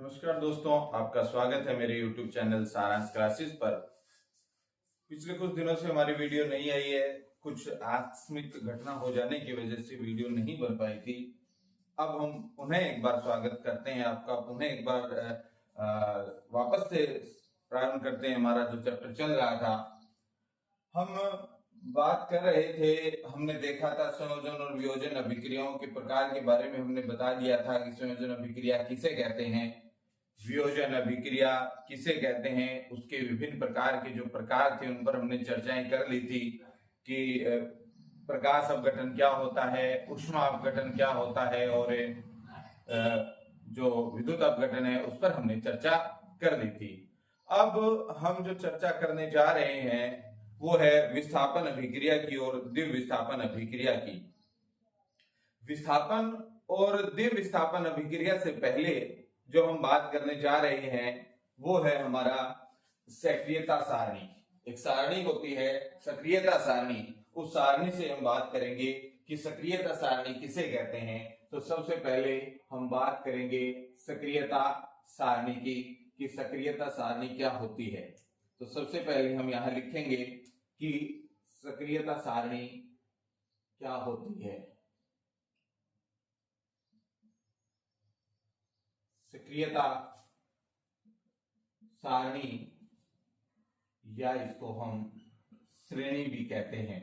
नमस्कार दोस्तों, आपका स्वागत है मेरे YouTube चैनल सारांश क्लासेस पर। पिछले कुछ दिनों से हमारी वीडियो नहीं आई है। कुछ आकस्मिक घटना हो जाने की वजह से वीडियो नहीं बन पाई थी। अब हम पुनः एक बार स्वागत करते हैं आपका, पुनः एक बार वापस से प्रारंभ करते हैं। हमारा जो चैप्टर चल रहा था, हम बात कर रहे थे, हमने देखा था संयोजन और वियोजन अभिक्रियाओं के प्रकार के बारे में। हमने बता दिया था कि संयोजन अभिक्रिया किसे कहते हैं, वियोजन अभिक्रिया किसे कहते हैं, उसके विभिन्न प्रकार के जो प्रकार थे उन पर हमने चर्चाएं कर ली थी कि प्रकाश अपघटन क्या होता है, ऊष्मा अपघटन क्या होता है और जो विद्युत अपघटन है उस पर हमने चर्चा कर ली थी। अब हम जो चर्चा करने जा रहे हैं वो है विस्थापन अभिक्रिया की और द्विविस्थापन अभिक्रिया की। विस्थापन और द्विविस्थापन अभिक्रिया से पहले जो हम बात करने जा रहे हैं वो है हमारा सक्रियता सारणी। एक सारणी होती है सक्रियता सारणी, उस सारणी से हम बात करेंगे कि सक्रियता सारणी किसे कहते हैं। तो सबसे पहले हम बात करेंगे सक्रियता सारणी की कि सक्रियता सारणी क्या होती है। तो सबसे पहले हम यहाँ लिखेंगे कि सक्रियता सारणी क्या होती है। सक्रियता सारणी या इसको हम श्रेणी भी कहते हैं।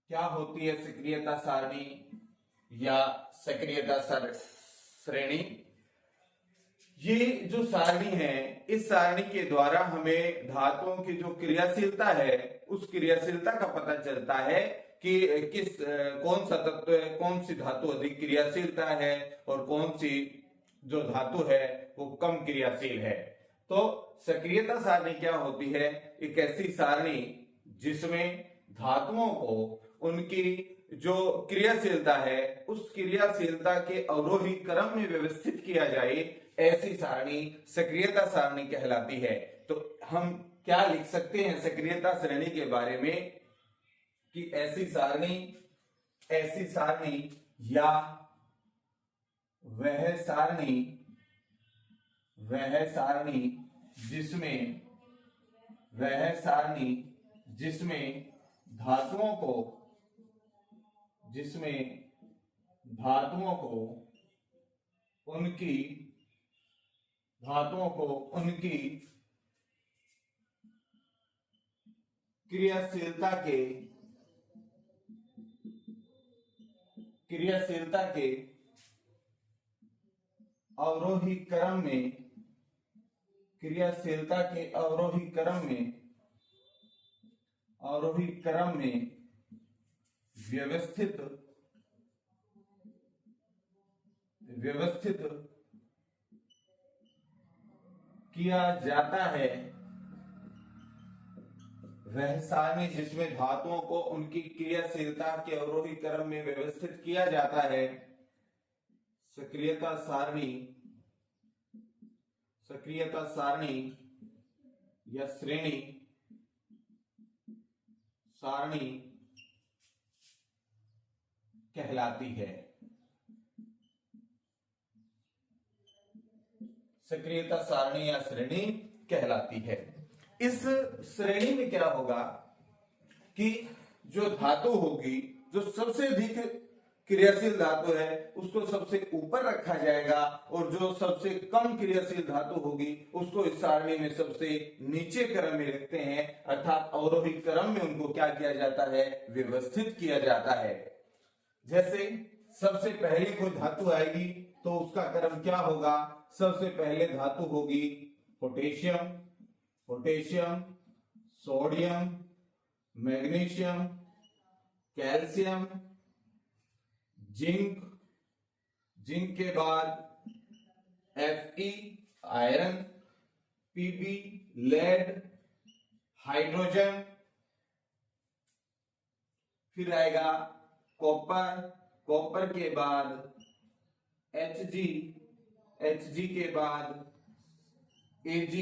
क्या होती है सक्रियता सारणी या सक्रियता श्रेणी? ये जो सारणी है, इस सारणी के द्वारा हमें धातुओं की जो क्रियाशीलता है उस क्रियाशीलता का पता चलता है कि कौन सा तत्व है, कौन सी धातु अधिक क्रियाशीलता है और कौन सी जो धातु है वो कम क्रियाशील है। तो सक्रियता सारणी क्या होती है? एक ऐसी सारणी जिसमें धातुओं को उनकी जो क्रियाशीलता है उस क्रियाशीलता के अवरोही क्रम में व्यवस्थित किया जाए, ऐसी सारणी सक्रियता सारणी कहलाती है। तो हम क्या लिख सकते हैं सक्रियता श्रेणी के बारे में कि ऐसी सारणी या वह सारणी जिसमें धातुओं को उनकी क्रियाशीलता के अवरोही क्रम में व्यवस्थित किया जाता है। वह सारणी जिसमें धातुओं को उनकी क्रियाशीलता के अवरोही क्रम में व्यवस्थित किया जाता है, सक्रियता सारणी या सारणी कहलाती है। सक्रियता सारणी या श्रेणी कहलाती है। इस श्रेणी में क्या होगा कि जो धातु होगी, जो सबसे अधिक क्रियाशील धातु है उसको सबसे ऊपर रखा जाएगा और जो सबसे कम क्रियाशील धातु होगी उसको इस सारणी में सबसे नीचे क्रम में रखते हैं, अर्थात अवरोही क्रम में उनको क्या किया जाता है, व्यवस्थित किया जाता है। जैसे सबसे पहले कोई धातु आएगी तो उसका क्रम क्या होगा? सबसे पहले धातु होगी potassium, sodium, magnesium, calcium, zinc के बाद Fe iron, Pb lead, hydrogen, फिर आएगा कॉपर के बाद Hg के बाद Ag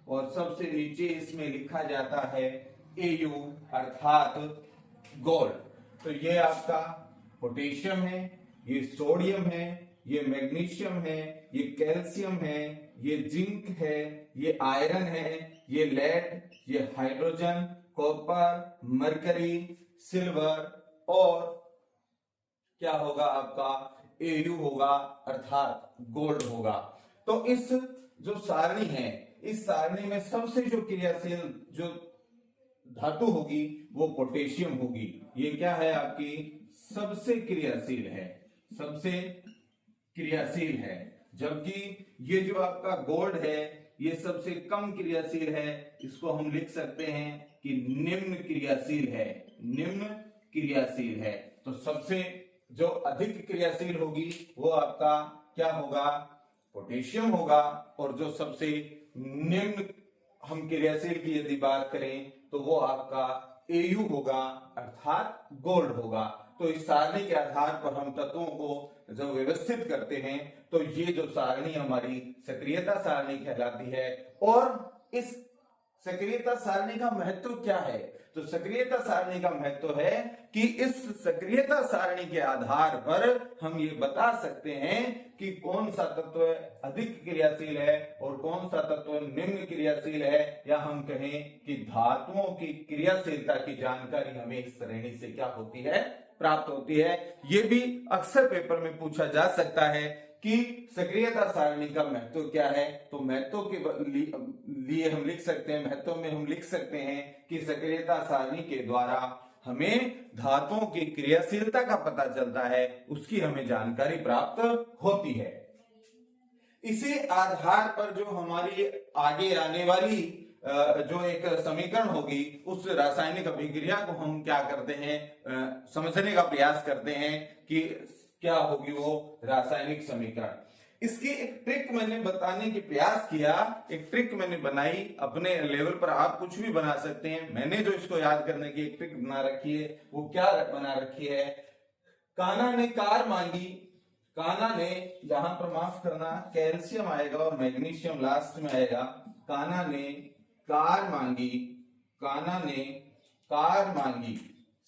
और सबसे नीचे इसमें लिखा जाता है Au अर्थात गोल्ड। तो ये आपका पोटेशियम है, ये सोडियम है, ये मैग्नीशियम है, ये कैल्शियम है, ये जिंक है, ये आयरन है, ये लेड, ये हाइड्रोजन, कॉपर, मरकरी, सिल्वर और क्या होगा आपका Au होगा अर्थात गोल्ड होगा। तो इस जो सारणी है, इस सारणी में सबसे जो क्रियाशील जो धातु होगी वो पोटेशियम होगी। ये क्या है आपकी सबसे क्रियाशील है, सबसे क्रियाशील है। जबकि ये जो आपका गोल्ड है ये सबसे कम क्रियाशील है। इसको हम लिख सकते हैं कि निम्न क्रियाशील है, निम्न क्रियाशील है। तो सबसे जो अधिक क्रियाशील होगी वो आपका क्या होगा पोटेशियम होगा। और जो सबसे निम्न हम क्रियाशील की यदि बात करें तो वो आपका Au होगा अर्थात गोल्ड होगा। तो इस सारणी के आधार पर हम तत्वों को जब व्यवस्थित करते हैं तो ये जो सारणी हमारी सक्रियता सारणी कहलाती है। और इस सक्रियता सारणी का महत्व क्या है? तो सक्रियता सारणी का महत्व है कि इस सक्रियता सारणी के आधार पर हम ये बता सकते हैं कि कौन सा तत्व अधिक क्रियाशील है और कौन सा तत्व निम्न क्रियाशील है, या हम कहें कि धातुओं की क्रियाशीलता की जानकारी हमें इस श्रेणी से क्या होती है प्राप्त होती है। ये भी अक्सर पेपर में पूछा जा सकता है कि सक्रियता सारणी का महत्व क्या है। तो महत्व के लिए हम लिख सकते हैं, महत्व में हम लिख सकते हैं कि सक्रियता सारणी के द्वारा हमें धातुओं की क्रियाशीलता का पता चलता है, उसकी हमें जानकारी प्राप्त होती है। इसी आधार पर जो हमारी आगे आने वाली जो एक समीकरण होगी उस रासायनिक अभिक्रिया को हम क्या करते हैं समझने का प्रयास करते हैं कि क्या होगी वो रासायनिक समीकरण। इसकी एक ट्रिक मैंने बताने की प्रयास किया, एक ट्रिक मैंने बनाई। अपने लेवल पर आप कुछ भी बना सकते हैं। मैंने जो इसको याद करने की एक ट्रिक बना रखी है वो क्या बना रखी है, कान्हा ने कार मांगी, कान्हा ने यहां पर माफ करना कैल्शियम आएगा और मैग्नीशियम लास्ट में आएगा। कान्हा ने कार मांगी, कान्हा ने कार मांगी,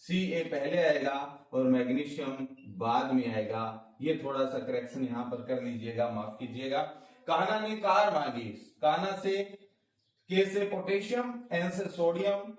Ca पहले आएगा और मैग्नीशियम बाद में आएगा। ये थोड़ा सा करेक्शन यहां पर कर लीजिएगा, माफ कीजिएगा। कान्हा ने कार मांगी, कान्हा से K से पोटेशियम, N से सोडियम,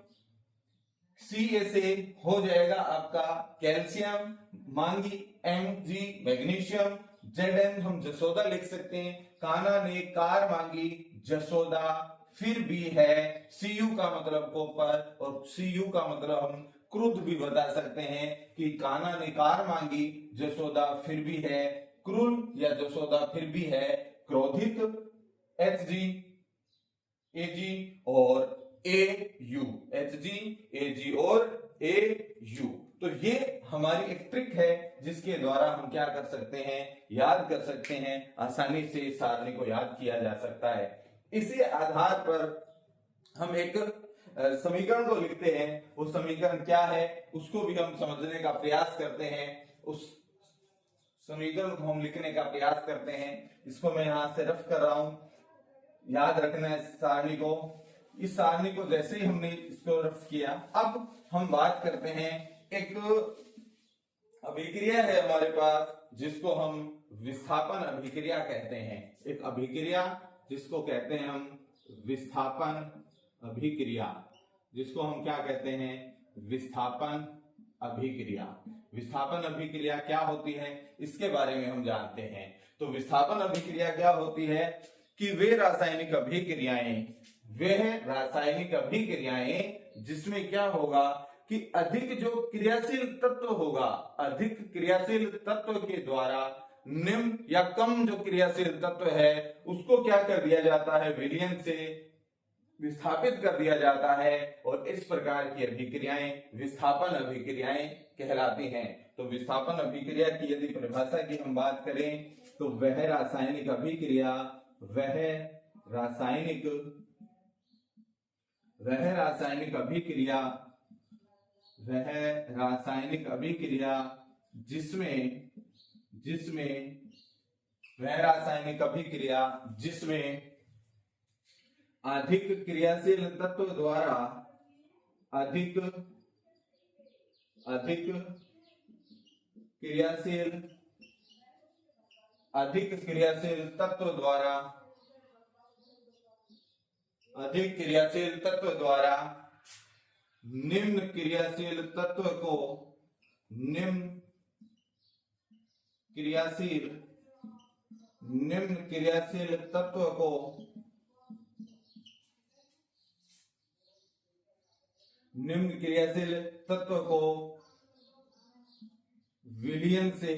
Ca से हो जाएगा आपका कैल्शियम, मांगी Mg मैग्नीशियम, Zn हम जसोदा लिख सकते हैं। कान्हा ने कार मांगी जसोदा, फिर भी है Cu का मतलब कॉपर और Cu का मतलब हम क्रुद्ध भी बता सकते हैं कि कान्हा ने कार मांगी जसोदा फिर भी है क्रूर या जसोदा फिर भी है क्रोधित, Hg Ag और Au, Hg Ag और Au। तो ये हमारी एक ट्रिक है जिसके द्वारा हम क्या कर सकते हैं याद कर सकते हैं, आसानी से इस सारणी को याद किया जा सकता है। इसी आधार पर हम एक समीकरण को लिखते हैं। वो समीकरण क्या है उसको भी हम समझने का प्रयास करते हैं। उस समीकरण को हम लिखने का प्रयास करते हैं। इसको मैं यहां से रफ कर रहा हूं, याद रखना है इस सारणी को। इस सारणी को जैसे ही हमने इसको रफ किया, अब हम बात करते हैं एक अभिक्रिया है हमारे पास जिसको हम विस्थापन अभिक्रिया कहते हैं। एक अभिक्रिया जिसको कहते हैं हम विस्थापन अभिक्रिया, जिसको हम क्या कहते हैं विस्थापन अभिक्रिया। विस्थापन अभिक्रिया क्या होती है इसके बारे में हम जानते हैं। तो विस्थापन अभिक्रिया क्या होती है कि वे रासायनिक अभिक्रियाएं जिसमें क्या होगा कि अधिक जो क्रियाशील तत्व होगा, अधिक क्रियाशील तत्व के द्वारा निम्न या कम जो क्रियाशील तत्व है उसको क्या कर दिया जाता है विलयन से विस्थापित कर दिया जाता है, और इस प्रकार की अभिक्रियाएं विस्थापन अभिक्रियाएं कहलाती हैं। तो विस्थापन अभिक्रिया की यदि परिभाषा की हम बात करें तो वह रासायनिक अभिक्रिया जिसमें अधिक क्रियाशील तत्व द्वारा अधिक क्रियाशील अधिक क्रियाशील तत्व द्वारा निम्न क्रियाशील तत्व को विलयन से,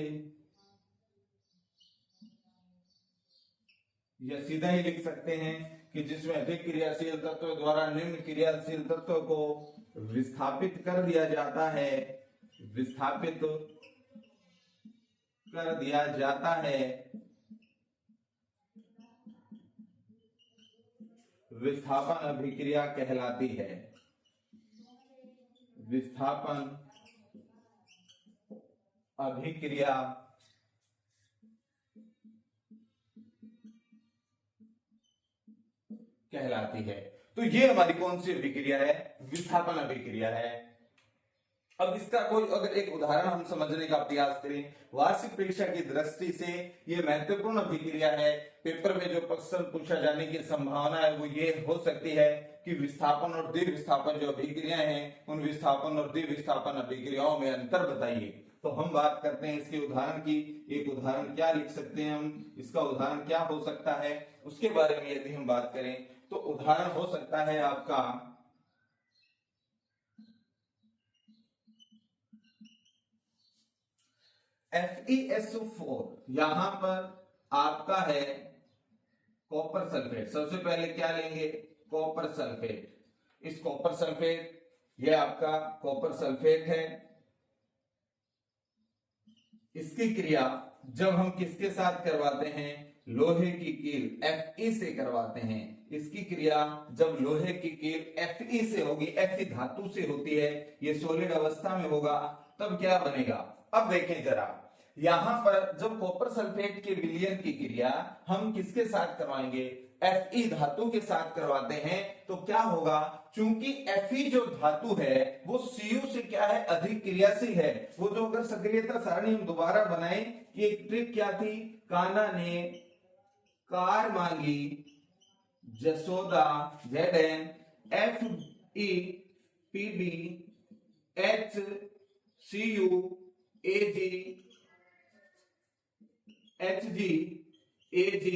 या सीधा ही लिख सकते हैं कि जिसमें अधिक क्रियाशील तत्व द्वारा निम्न क्रियाशील तत्व को विस्थापित कर दिया जाता है, विस्थापन अभिक्रिया कहलाती है। विस्थापन अभिक्रिया कहलाती है। तो ये हमारी कौन सी अभिक्रिया है? विस्थापन अभिक्रिया है। अब इसका कोई अगर एक उदाहरण हम समझने का प्रयास करें, वार्षिक परीक्षा की दृष्टि से ये महत्वपूर्ण अभिक्रिया है। पेपर में जो प्रश्न पूछा जाने की संभावना है वो ये हो सकती है कि विस्थापन और द्विविस्थापन जो अभिक्रियाएं हैं, उन विस्थापन और द्विविस्थापन अभिक्रियाओं में अंतर बताइए। तो हम बात करते हैं इसके उदाहरण की। एक उदाहरण क्या लिख सकते हैं हम, इसका उदाहरण क्या हो सकता है, उसके बारे में यदि हम बात करें तो उदाहरण हो सकता है आपका FeSO4। यहां पर आपका है कॉपर सल्फेट। सबसे पहले क्या लेंगे? Copper sulphate. इस कॉपर सल्फेट, यह आपका कॉपर सल्फेट है। इसकी क्रिया जब हम किसके साथ करवाते हैं? लोहे की कील Fe से करवाते हैं। इसकी क्रिया जब लोहे की कील Fe से होगी, Fe धातु से होती है, ये सॉलिड अवस्था में होगा, तब क्या बनेगा? अब देखें जरा, यहां पर जब कॉपर सल्फेट के विलयन की क्रिया हम किसके साथ करवाएंगे? Fe धातु के साथ करवाते हैं, तो क्या होगा? चूंकि Fe जो धातु है वो Cu से क्या है? अधिक क्रियाशील है। वो जो अगर सक्रियता सारणी हम दोबारा बनाए, कि एक ट्रिक क्या थी? कान्हा ने कार मांगी, Jasoda Zn, Fe Pb HCu Hg Ag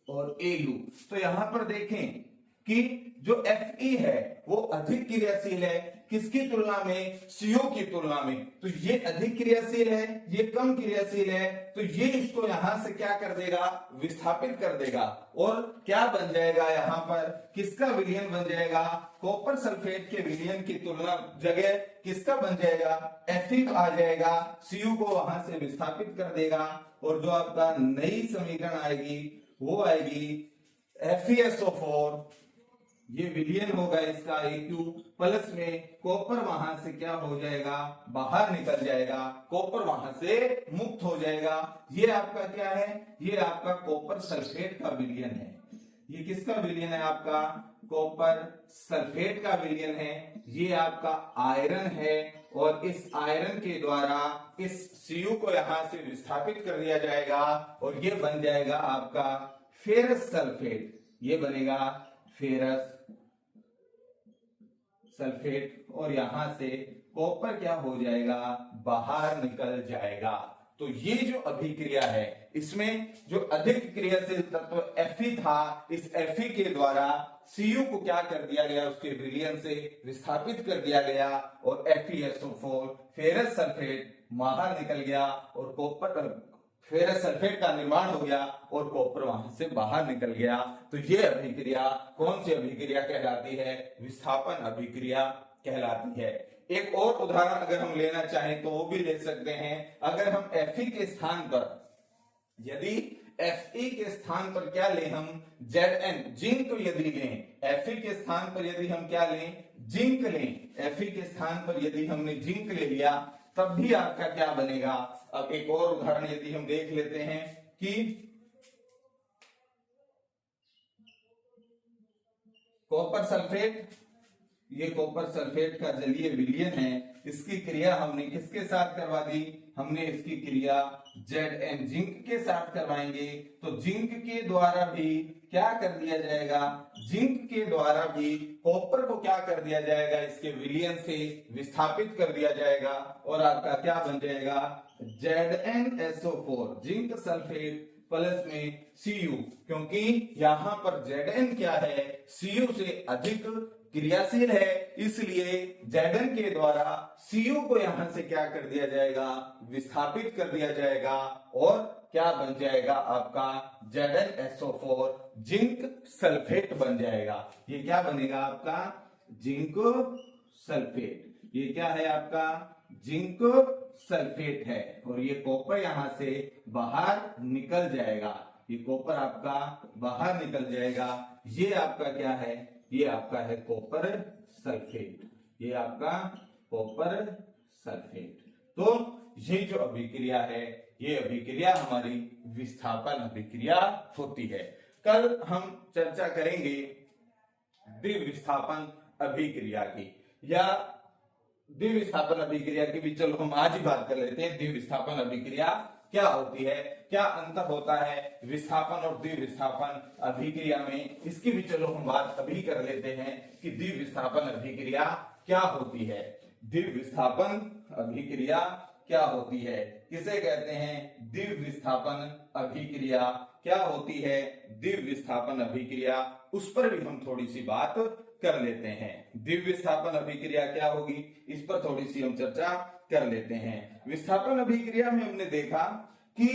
और Au। तो यहां पर देखें कि जो Fe है वो अधिक क्रियाशील है, किसकी तुलना में? Cu की तुलना में। तो ये अधिक क्रियाशील है, ये कम क्रियाशील है, तो ये इसको यहां से क्या कर देगा? विस्थापित कर देगा। और क्या बन जाएगा? यहां पर किसका विलयन बन जाएगा? कॉपर सल्फेट के विलयन की तुलना जगह किसका बन जाएगा? Fe आ जाएगा, Cu को वहां से विस्थापित कर देगा, और जो आपका नई समीकरण आएगी वो आएगी FeSO4। ये विलयन होगा इसका Aq, प्लस में कॉपर वहां से क्या हो जाएगा? बाहर निकल जाएगा, कॉपर वहां से मुक्त हो जाएगा। ये आपका क्या है? ये आपका कॉपर सल्फेट का विलयन है। ये किसका विलयन है? आपका कॉपर सल्फेट का विलयन है। ये आपका आयरन है, और इस आयरन के द्वारा इस Cu को यहां से विस्थापित कर दिया जाएगा, और ये बन जाएगा आपका फेरस सल्फेट। ये बनेगा फेरस सल्फेट, और यहां से कॉपर क्या हो जाएगा? बाहर निकल जाएगा। तो ये जो अभिक्रिया है, इसमें जो अधिक क्रियाशील तत्व Fe था, इस Fe के द्वारा Cu को क्या कर दिया गया? उसके विलयन से विस्थापित कर दिया गया, और FeSO4 फेरस सल्फेट बाहर निकल गया, और कॉपर फेरस सल्फेट का निर्माण हो गया, और कॉपर वहां से बाहर निकल गया। तो ये अभिक्रिया कौन सी अभिक्रिया कहलाती है? विस्थापन अभिक्रिया कहलाती है। एक और उदाहरण अगर हम लेना चाहें तो वो भी ले सकते हैं। अगर हम Fe के स्थान पर, यदि Fe के स्थान पर क्या लें हम? Zn जिंक यदि लें, Fe के स्थान पर यदि हम क्या लें? जिंक लें। Fe के स्थान पर यदि हमने जिंक ले लिया, तब भी आपका क्या बनेगा? अब एक और उदाहरण यदि हम देख लेते हैं कि कॉपर सल्फेट ये कॉपर सल्फेट का जलीय विलयन है, इसकी क्रिया हमने किसके साथ करवा दी, हमने इसकी क्रिया Zn जिंक के साथ करवाएंगे। तो जिंक के द्वारा भी क्या कर दिया जाएगा, जिंक के द्वारा भी कॉपर को क्या कर दिया जाएगा, इसके विलयन से विस्थापित कर दिया जाएगा और आपका क्या बन जाएगा, ZnSO4 जिंक सल्फेट प्लस में Cu, क्योंकि यहां पर Zn क्या है, Cu से अधिक क्रियाशील है, इसलिए Zn के द्वारा Cu को यहां से क्या कर दिया जाएगा, विस्थापित कर दिया जाएगा और क्या बन जाएगा आपका ZnSO4 जिंक सल्फेट बन जाएगा। ये क्या बनेगा आपका, जिंक सल्फेट। ये क्या है आपका, जिंक सल्फेट है और ये कॉपर यहां से बाहर निकल जाएगा, ये कॉपर आपका बाहर निकल जाएगा। ये आपका क्या है, ये आपका है कॉपर सल्फेट, ये आपका कॉपर सल्फेट। तो ये जो अभिक्रिया है, ये अभिक्रिया हमारी विस्थापन अभिक्रिया होती है। कल हम चर्चा करेंगे द्विविस्थापन अभिक्रिया की, या द्विविस्थापन अभिक्रिया की भी चलो हम आज ही बात कर लेते हैं। द्विविस्थापन अभिक्रिया क्या होती है, क्या अंतर होता है विस्थापन और द्विविस्थापन अभिक्रिया में, इसकी भी चलो हम बात अभी कर लेते हैं कि द्विविस्थापन अभिक्रिया क्या होती है। द्विविस्थापन अभिक्रिया क्या होती है, किसे कहते हैं द्विविस्थापन अभिक्रिया, क्या होती है द्विविस्थापन अभिक्रिया, उस पर भी हम थोड़ी सी बात कर लेते हैं। द्विविस्थापन अभिक्रिया क्या होगी, इस पर थोड़ी सी हम चर्चा कर लेते हैं। विस्थापन अभिक्रिया में हमने देखा कि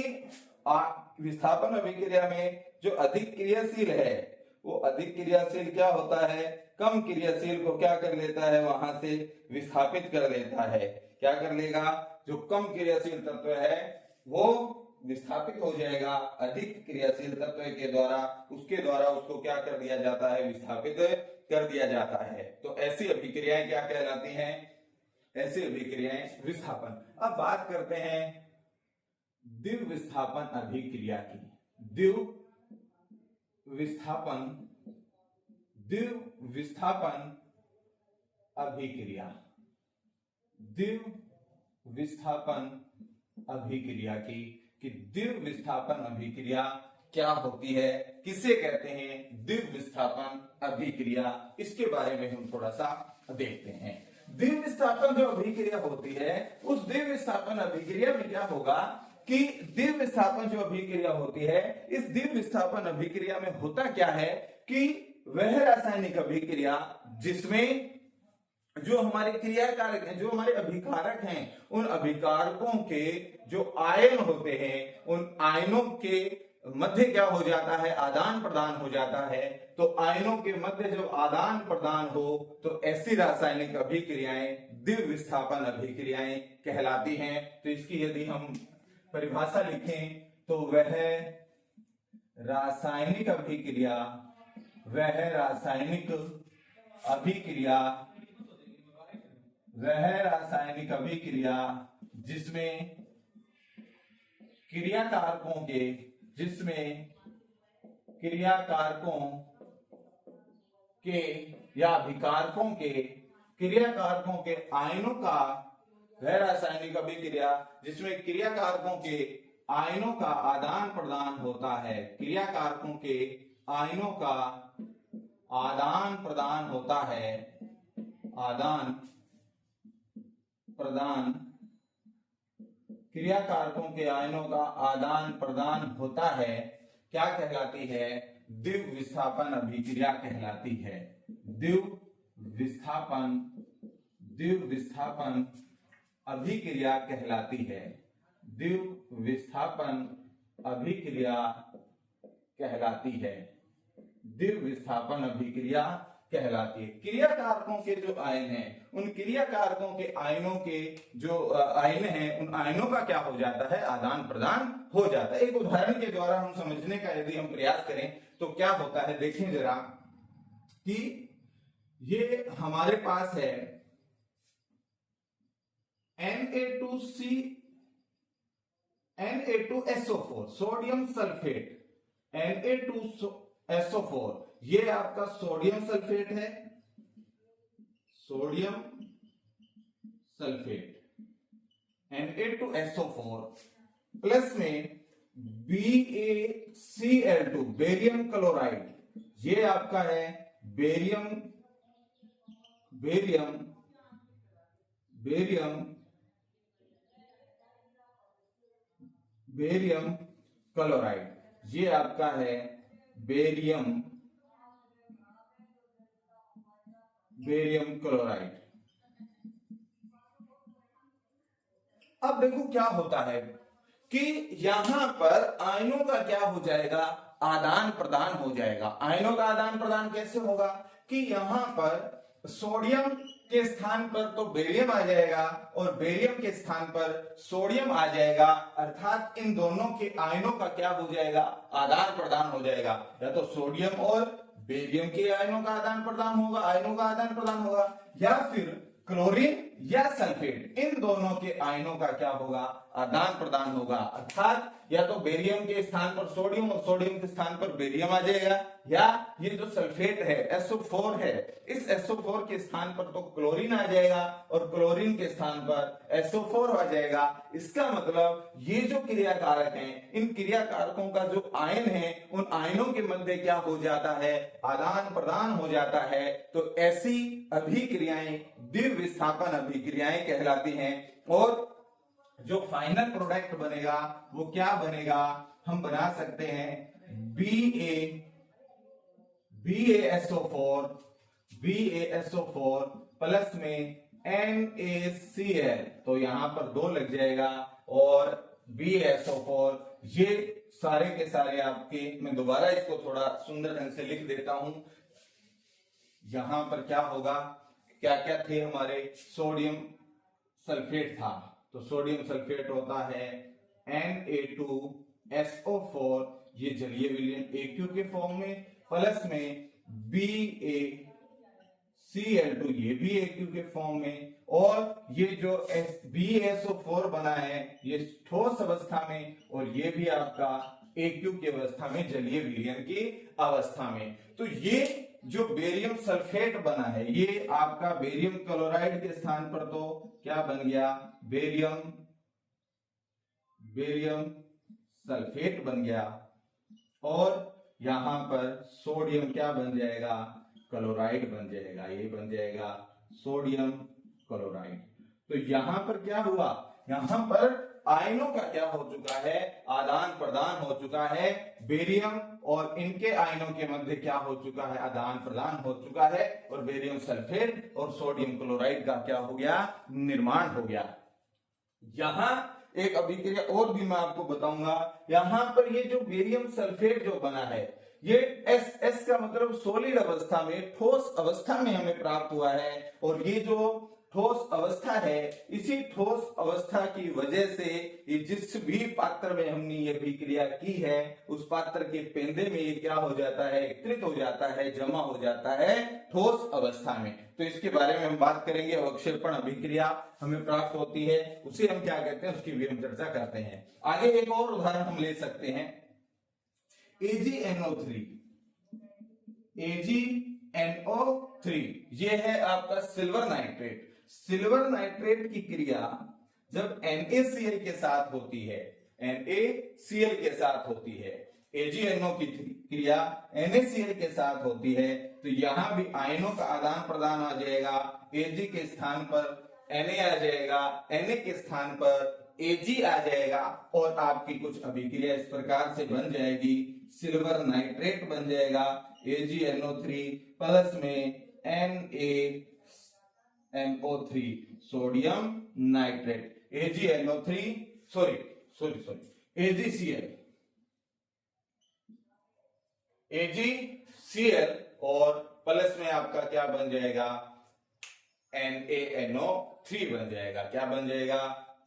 विस्थापन अभिक्रिया में जो अधिक क्रियाशील है वो अधिक क्रियाशील क्या होता है, कम क्रियाशील को क्या कर लेता है, वहां से विस्थापित कर लेता है। क्या कर लेगा, जो कम क्रियाशील तत्व है वो विस्थापित हो जाएगा अधिक क्रियाशील तत्व के द्वारा, उसके द्वारा उसको क्या कर दिया जाता है, विस्थापित कर दिया जाता है। तो ऐसी अभिक्रियाएं क्या कहलाती हैं, ऐसी अभिक्रियाएं विस्थापन। अब बात करते हैं द्विविस्थापन अभिक्रिया की। द्विविस्थापन अभिक्रिया, द्विविस्थापन अभिक्रिया की, कि द्विविस्थापन अभिक्रिया क्या होती है, किसे कहते हैं द्विविस्थापन अभिक्रिया, इसके बारे में हम थोड़ा सा देखते हैं। द्विविस्थापन जो अभिक्रिया होती है, उस द्विविस्थापन अभिक्रिया में क्या होगा कि द्विविस्थापन जो अभिक्रिया होती है, इस द्विविस्थापन अभिक्रिया में होता क्या है कि वह रासायनिक अभिक्रिया जिसमें जो हमारे क्रियाकारक हैं, जो हमारे अभिकारक हैं, उन अभिकारकों के जो आयन होते हैं, उन आयनों के मध्य क्या हो जाता है, आदान प्रदान हो जाता है। तो आयनों के मध्य जब आदान प्रदान हो तो ऐसी रासायनिक अभिक्रियाएं द्विविस्थापन अभिक्रियाएं कहलाती हैं। तो इसकी यदि हम परिभाषा लिखें तो वह रासायनिक अभिक्रिया, वह रासायनिक अभिक्रिया, वह रासायनिक अभिक्रिया जिसमें क्रियाकारकों के, जिसमें क्रियाकारकों के या अभिकारकों के, क्रियाकारकों के आयनों का, वह रासायनिक अभिक्रिया जिसमें क्रियाकारकों के आयनों का आदान प्रदान होता है, क्रियाकारकों के आयनों का आदान प्रदान होता है, आदान प्रदान, क्रियाकारकों के आयनों का आदान प्रदान होता है, क्या कहलाती है, द्विविस्थापन अभिक्रिया कहलाती है। द्विविस्थापन अभिक्रिया कहलाती है, द्विविस्थापन अभिक्रिया कहलाती है, द्विविस्थापन अभिक्रिया कहलाती है। क्रियाकारकों के जो आयन हैं, उन क्रियाकारकों के आयनों के जो आयन हैं, उन आयनों का क्या हो जाता है, आदान प्रदान हो जाता है। एक उदाहरण के द्वारा हम समझने का यदि हम प्रयास करें तो क्या होता है, देखें जरा कि ये हमारे पास है Na2SO4 सोडियम सल्फेट, Na2SO4 ये आपका सोडियम सल्फेट है, सोडियम सल्फेट Na2SO4 प्लस में BaCl2 बेरियम क्लोराइड, ये आपका है बेरियम क्लोराइड, ये आपका है बेरियम क्लोराइड। अब देखो क्या होता है कि यहां पर आयनों का क्या हो जाएगा, आदान प्रदान हो जाएगा। आयनों का आदान प्रदान कैसे होगा कि यहां पर सोडियम के स्थान पर तो बेरियम आ जाएगा और बेरियम के स्थान पर सोडियम आ जाएगा, अर्थात इन दोनों के आयनों का क्या हो जाएगा, आदान प्रदान हो जाएगा। या तो सोडियम और बेरियम के आयनों का आदान प्रदान होगा, या फिर क्लोरीन या सल्फेट, इन दोनों के आयनों का क्या होगा, आदान प्रदान होगा। अर्थात या तो बेरियम के स्थान पर सोडियम और सोडियम के स्थान पर बेरियम आ जाएगा, या ये जो सल्फेट है SO4 है, इस SO4 के स्थान पर तो क्लोरीन आ जाएगा और क्लोरीन के स्थान पर SO4 आ जाएगा। इसका मतलब ये जो क्रिया कारक हैं, इन क्रिया कारकों का जो आयन है, उन आयनों के मध्य क्या हो जाता है, आदान प्रदान हो जाता है। तो ऐसी अभिक्रियाएं द्विविस्थापन अभिक्रियाएं कहलाती हैं। और जो फाइनल प्रोडक्ट बनेगा वो क्या बनेगा, हम बना सकते हैं BaSO4 प्लस में NaCl, तो यहां पर 2 लग जाएगा, और BaSO4, ये सारे के सारे आपके, मैं दोबारा इसको थोड़ा सुंदर ढंग से लिख देता हूं। यहां पर क्या होगा, क्या क्या थे हमारे, सोडियम सल्फेट था, तो सोडियम सल्फेट होता है Na2SO4, ये जलीय विलयन AQ के फॉर्म में, प्लस में BaCl2, ये भी AQ के फॉर्म में, और ये जो BaSO4 बना है ये ठोस अवस्था में, और ये भी आपका AQ की अवस्था में, जलीय विलयन की अवस्था में। तो ये जो बेरियम सल्फेट बना है, ये आपका बेरियम क्लोराइड के स्थान पर तो क्या बन गया, बेरियम सल्फेट बन गया, और यहां पर सोडियम क्या बन जाएगा, क्लोराइड बन जाएगा, ये बन जाएगा सोडियम क्लोराइड। तो यहां पर क्या हुआ, यहां पर आयनों का क्या हो चुका है, आदान प्रदान हो चुका है। बेरियम और इनके आयनों के मध्य क्या हो चुका है, आदान प्रदान हो चुका है, और बेरियम सल्फेट और सोडियम क्लोराइड का क्या हो गया, निर्माण हो गया। यहां एक अभिक्रिया और भी मैं आपको बताऊंगा। यहां पर ये जो बेरियम सल्फेट जो बना है, ये एस का मतलब सॉलिड अवस्था में, ठोस अवस्था में हमें प्राप्त हुआ है, और ये जो ठोस अवस्था है, इसी ठोस अवस्था की वजह से ये जिस भी पात्र में हमने ये अभिक्रिया की है, उस पात्र के पेंदे में ये क्या हो जाता है, एकत्रित हो जाता है, जमा हो जाता है ठोस अवस्था में। तो इसके बारे में हम बात करेंगे। अवक्षेपण अभिक्रिया हमें प्राप्त होती है, उसे हम क्या कहते हैं, उसकी भी हम चर्चा करते हैं। आगे एक और उदाहरण हम ले सकते हैं, AgNO3, ये है आपका सिल्वर नाइट्रेट। सिल्वर नाइट्रेट की क्रिया जब NaCl के साथ होती है, NaCl के साथ होती है, AgNO की क्रिया NaCl के साथ होती है, तो यहां भी आयनों का आदान प्रदान आ जाएगा। Ag के स्थान पर Na आ जाएगा, Na के स्थान पर Ag आ जाएगा, और आपकी कुछ अभिक्रिया इस प्रकार से बन जाएगी, सिल्वर नाइट्रेट बन जाएगा, AgNO3 प्लस में NaNO3, sodium nitrate, AgNO3 AgCl, और प्लस में आपका क्या बन जाएगा, NaNO3 बन जाएगा। क्या बन जाएगा,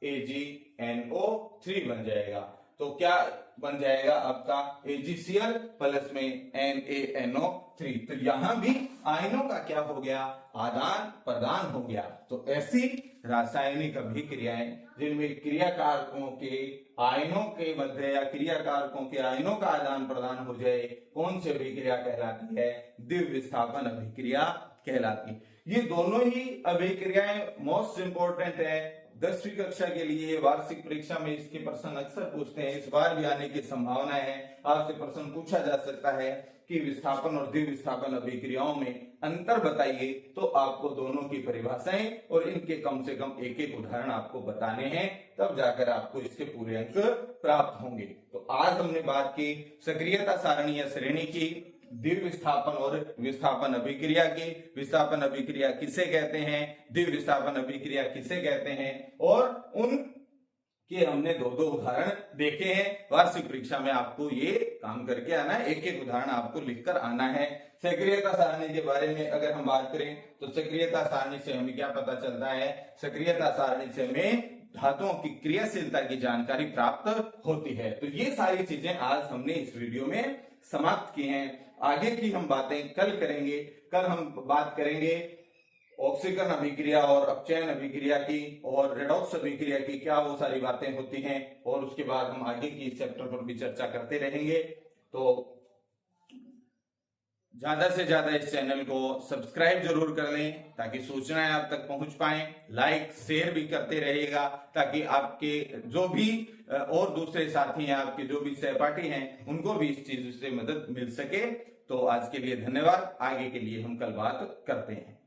AgNO3 बन जाएगा। तो क्या बन जाएगा आपका AgCl प्लस में NaNO3। तो यहां भी आयनों का क्या हो गया, आदान प्रदान हो गया। तो ऐसी रासायनिक अभिक्रियाएं जिनमें क्रिया कारकों के आयनों के मध्य या क्रिया कारकों के आयनों का आदान प्रदान हो जाए, कौन सी अभिक्रिया कहलाती है, द्विविस्थापन अभिक्रिया कहलाती है। ये दोनों ही अभिक्रियाएं मोस्ट इंपोर्टेंट है 10वीं कक्षा के लिए। वार्षिक परीक्षा में इसके प्रश्न अक्सर पूछते हैं, इस बार भी आने की संभावना है। आपसे प्रश्न पूछा जा सकता है कि विस्थापन और द्विविस्थापन अभिक्रियाओं में अंतर बताइए, तो आपको दोनों की परिभाषाएं और इनके कम से कम एक एक उदाहरण आपको बताने हैं, तब जाकर आपको इसके पूरे अंक प्राप्त होंगे। तो आज हमने बात की सक्रियता सारणी या श्रेणी की, द्विविस्थापन और विस्थापन अभिक्रिया की, विस्थापन अभिक्रिया किसे कहते हैं, द्विविस्थापन अभिक्रिया किसे कहते हैं, और उन के हमने दो दो उदाहरण देखे हैं। वार्षिक परीक्षा में आपको ये काम करके आना है, एक एक उदाहरण आपको लिखकर आना है। सक्रियता सारणी के बारे में अगर हम बात करें तो सक्रियता सारणी से हमें क्या पता चलता है, सक्रियता सारणी से हमें धातुओं की क्रियाशीलता की जानकारी प्राप्त होती है। तो ये सारी चीजें आज हमने इस वीडियो में समाप्त की हैं। आगे की हम बातें कल करेंगे। कल हम बात करेंगे ऑक्सीकरण अभिक्रिया और अपचयन अभिक्रिया की और रेडॉक्स अभिक्रिया की, क्या वो सारी बातें होती हैं, और उसके बाद हम आगे की इस चैप्टर पर भी चर्चा करते रहेंगे। तो ज्यादा से ज्यादा इस चैनल को सब्सक्राइब जरूर कर लें ताकि सूचनाएं आप तक पहुंच पाएं। लाइक शेयर भी करते रहिएगा ताकि आपके जो भी और दूसरे साथी हैं, आपके जो भी सहपाठी हैं, उनको भी इस चीज से मदद मिल सके। तो आज के लिए धन्यवाद, आगे के लिए हम कल बात करते हैं।